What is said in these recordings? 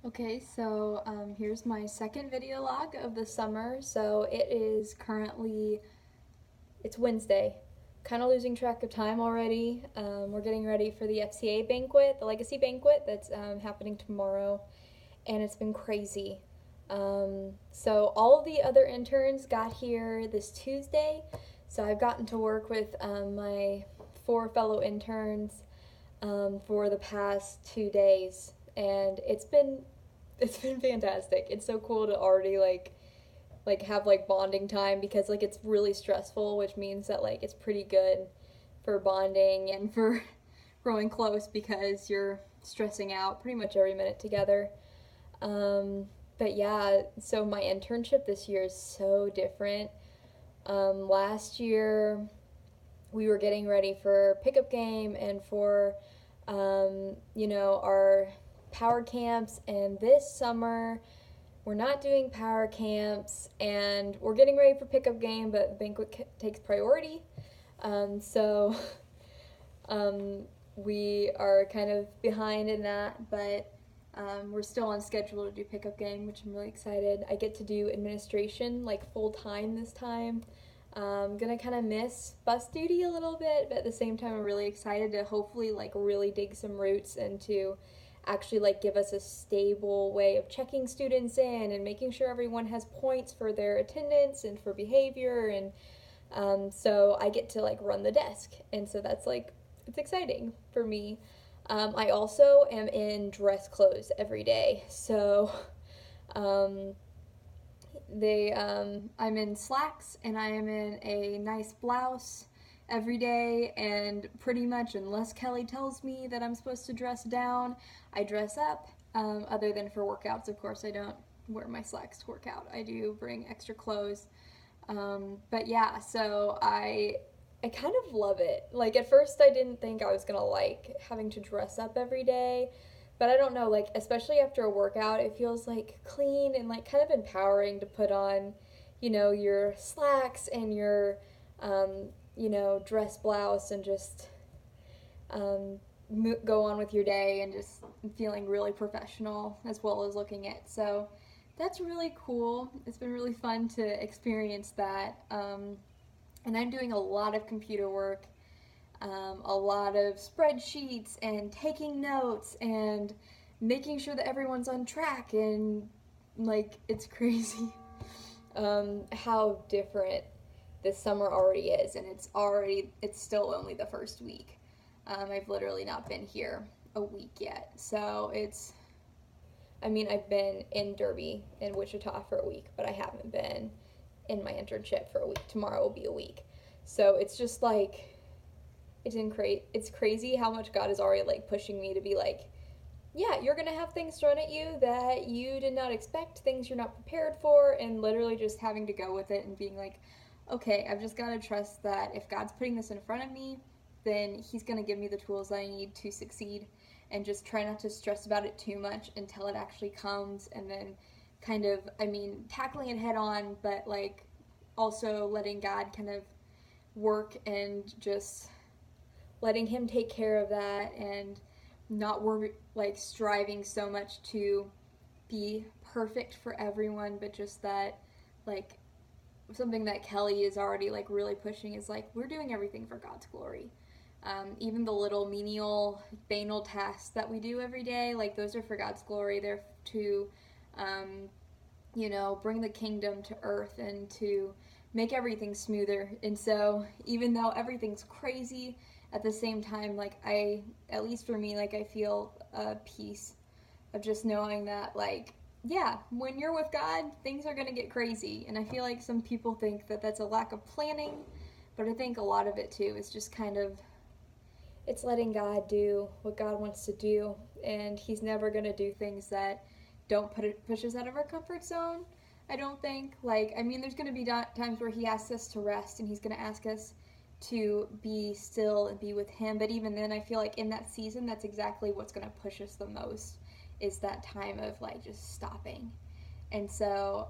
Okay, so here's my second video log of the summer. So it is currently, it's Wednesday. Kind of losing track of time already. We're getting ready for the FCA banquet, the Legacy banquet that's happening tomorrow, and it's been crazy. So all of the other interns got here this Tuesday, so I've gotten to work with my four fellow interns for the past 2 days, and it's been fantastic. It's so cool to already have like bonding time because like it's really stressful, which means that like it's pretty good for bonding and for growing close because you're stressing out pretty much every minute together. But yeah, so my internship this year is so different. Last year we were getting ready for pickup game and for our power camps, and this summer we're not doing power camps and we're getting ready for pickup game, but banquet takes priority. So we are kind of behind in that, but we're still on schedule to do pickup game, which I'm really excited. I get to do administration like full time this time. I'm gonna kind of miss bus duty a little bit, but at the same time, I'm really excited to hopefully like really dig some roots and to actually like give us a stable way of checking students in and making sure everyone has points for their attendance and for behavior. And so I get to like run the desk, and so that's like it's exciting for me. I also am in dress clothes every day, so um, I'm in slacks and I am in a nice blouse every day, and pretty much unless Kelly tells me that I'm supposed to dress down, I dress up. Other than for workouts, of course, I don't wear my slacks to work out. I do bring extra clothes. But yeah, so I kind of love it. Like at first I didn't think I was gonna like having to dress up every day, but I don't know, like especially after a workout, it feels like clean and like kind of empowering to put on, your slacks and your dress blouse and just um, go on with your day and just feeling really professional as well as looking it. So that's really cool. It's been really fun to experience that. And I'm doing a lot of computer work, a lot of spreadsheets and taking notes and making sure that everyone's on track. And like, it's crazy how different this summer already is. And it's still only the first week. I've literally not been here a week yet. So I've been in Derby in Wichita for a week, but I haven't been in my internship for a week. Tomorrow will be a week. So it's just like, it's crazy how much God is already like pushing me to be like, yeah, you're gonna have things thrown at you that you did not expect, things you're not prepared for, and literally just having to go with it and being like, okay, I've just gotta trust that if God's putting this in front of me, then He's gonna give me the tools that I need to succeed, and just try not to stress about it too much until it actually comes, and then kind of, tackling it head on, but like also letting God kind of work and just letting Him take care of that, and not like striving so much to be perfect for everyone, but just that like something that Kelly is already like really pushing is like we're doing everything for God's glory. Even the little menial banal tasks that we do every day, like those are for God's glory. They're to um, bring the kingdom to earth and to make everything smoother. And so, even though everything's crazy, at the same time, like at least for me, like I feel a peace of just knowing that, like, yeah, when you're with God, things are going to get crazy. And I feel like some people think that that's a lack of planning, but I think a lot of it too is just kind of it's letting God do what God wants to do, and He's never gonna do things that don't push us out of our comfort zone. I don't think. There's gonna be times where He asks us to rest, and He's gonna ask us to be still and be with Him. But even then, I feel like in that season, that's exactly what's gonna push us the most. Is that time of like just stopping. And so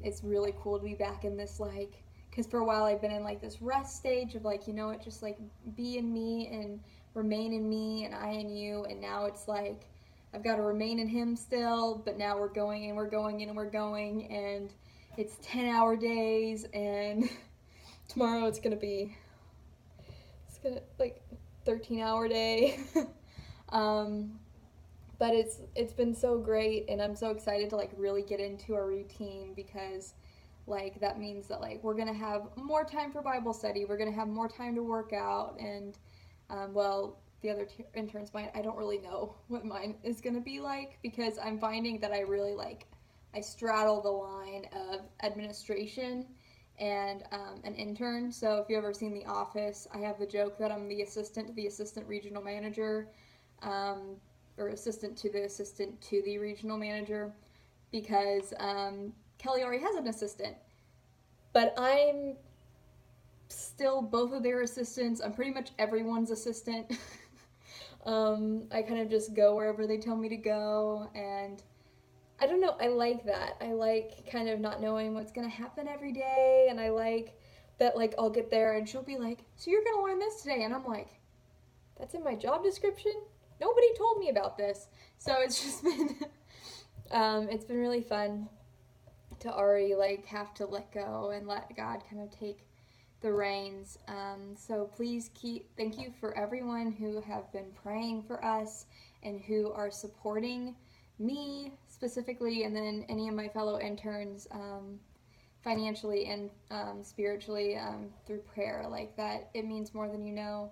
it's really cool to be back in this like because for a while I've been in like this rest stage of like just like be in me and remain in me and I in you, and now it's like I've got to remain in Him still, but now we're going and we're going and we're going, and it's 10-hour days, and tomorrow it's gonna like 13-hour day. But it's been so great, and I'm so excited to like really get into a routine, because like that means that like we're gonna have more time for Bible study, we're gonna have more time to work out, and well, the other interns might, I don't really know what mine is gonna be like, because I'm finding that I straddle the line of administration and an intern. So if you've ever seen The Office, I have the joke that I'm the assistant to the assistant regional manager, or assistant to the regional manager, because Kelly already has an assistant, but I'm still both of their assistants. I'm pretty much everyone's assistant. I kind of just go wherever they tell me to go, and I don't know, I like that. I like kind of not knowing what's gonna happen every day, and I like that like I'll get there and she'll be like, so you're gonna learn this today, and I'm like, that's in my job description? Nobody told me about this. So it's just been it's been really fun to already like have to let go and let God kind of take the reins. So please thank you for everyone who have been praying for us and who are supporting me specifically, and then any of my fellow interns financially and spiritually through prayer. Like that, it means more than you know.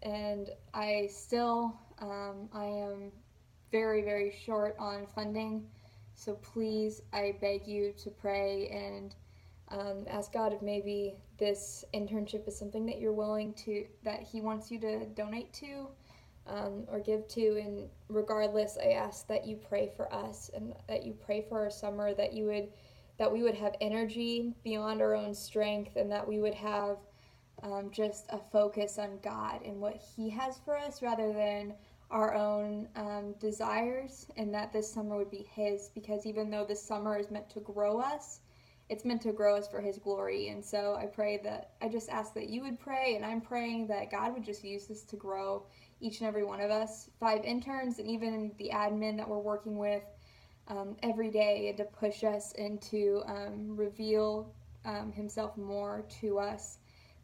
And I still, I am very, very short on funding. So please, I beg you to pray and ask God if maybe this internship is something that you're willing to, that He wants you to donate to or give to. And regardless, I ask that you pray for us and that you pray for our summer, that we would have energy beyond our own strength, and that we would have just a focus on God and what He has for us rather than our own desires, and that this summer would be His, because even though this summer is meant to grow us, it's meant to grow us for His glory. And so I just ask that you would pray, and I'm praying that God would just use this to grow each and every one of us, 5 interns, and even the admin that we're working with every day, and to push us and to reveal Himself more to us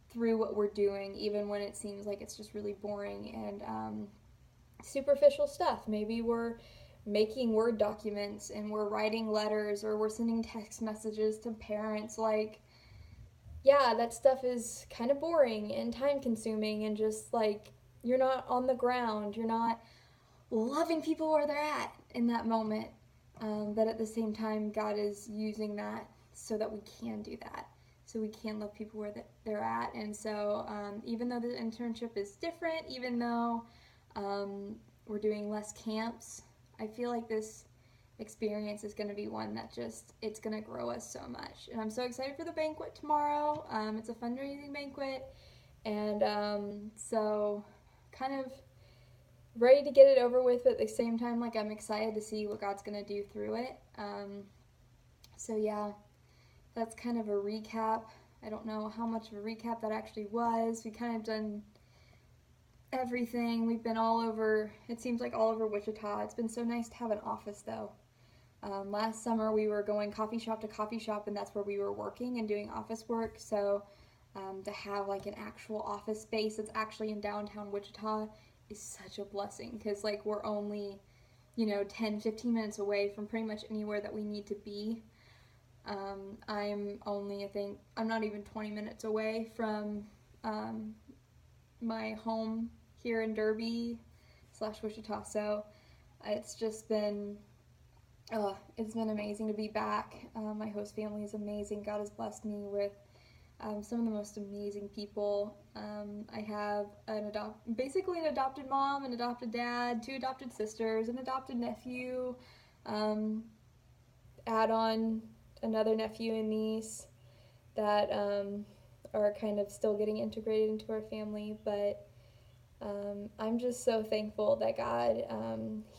through what we're doing, even when it seems like it's just really boring and superficial stuff. Maybe we're making Word documents and we're writing letters, or we're sending text messages to parents. Like, yeah, that stuff is kind of boring and time consuming, and just like, you're not on the ground, you're not loving people where they're at in that moment. But at the same time, God is using that so that we can do that. So we can love people where they're at. And so even though the internship is different, even though we're doing less camps, I feel like this experience is going to be one that it's going to grow us so much. And I'm so excited for the banquet tomorrow. It's a fundraising banquet. And so kind of ready to get it over with, but at the same time, like, I'm excited to see what God's going to do through it. So yeah. That's kind of a recap. I don't know how much of a recap that actually was. We kind of done everything. We've been all over, it seems like all over Wichita. It's been so nice to have an office though. Last summer we were going coffee shop to coffee shop, and that's where we were working and doing office work. So to have like an actual office space that's actually in downtown Wichita is such a blessing, because like we're only, 10-15 minutes away from pretty much anywhere that we need to be. I'm not even 20 minutes away from my home here in Derby / Wichita. So it's just been, it's been amazing to be back. My host family is amazing. God has blessed me with some of the most amazing people. I have basically an adopted mom, an adopted dad, 2 adopted sisters, an adopted nephew, add on another nephew and niece that are kind of still getting integrated into our family. But I'm just so thankful that God,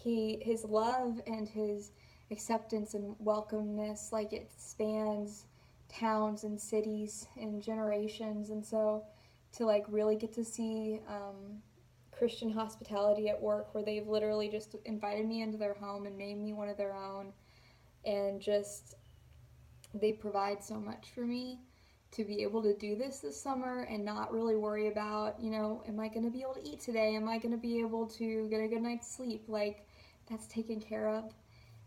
His love and His acceptance and welcomeness, like, it spans towns and cities and generations. And so to like really get to see Christian hospitality at work where they've literally just invited me into their home and made me one of their own, and just they provide so much for me to be able to do this summer and not really worry about, am I going to be able to eat today? Am I going to be able to get a good night's sleep? Like, that's taken care of.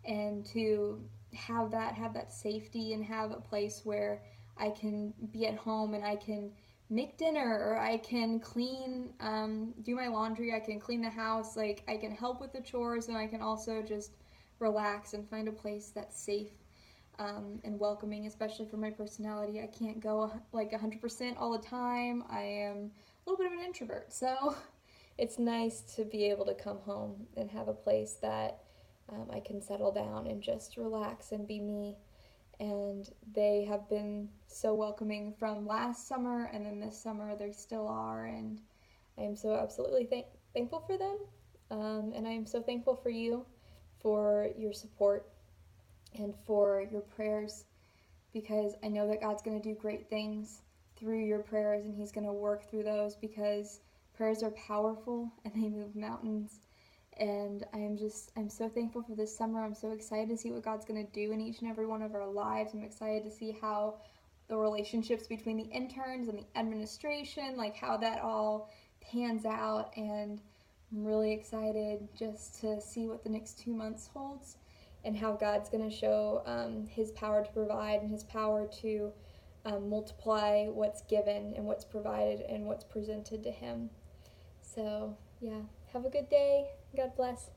And to have that safety and have a place where I can be at home and I can make dinner, or I can clean, do my laundry, I can clean the house, like I can help with the chores, and I can also just relax and find a place that's safe, and welcoming, especially for my personality. I can't go like 100% all the time. I am a little bit of an introvert, so it's nice to be able to come home and have a place that I can settle down and just relax and be me. And they have been so welcoming from last summer, and then this summer they still are, and I am so absolutely thankful for them. And I am so thankful for you, for your support, and for your prayers, because I know that God's going to do great things through your prayers, and He's going to work through those, because prayers are powerful and they move mountains. And I'm so thankful for this summer. I'm so excited to see what God's going to do in each and every one of our lives. I'm excited to see how the relationships between the interns and the administration, like how that all pans out. And I'm really excited just to see what the next 2 months holds, and how God's going to show His power to provide, and His power to multiply what's given and what's provided and what's presented to Him. So, yeah, have a good day. God bless.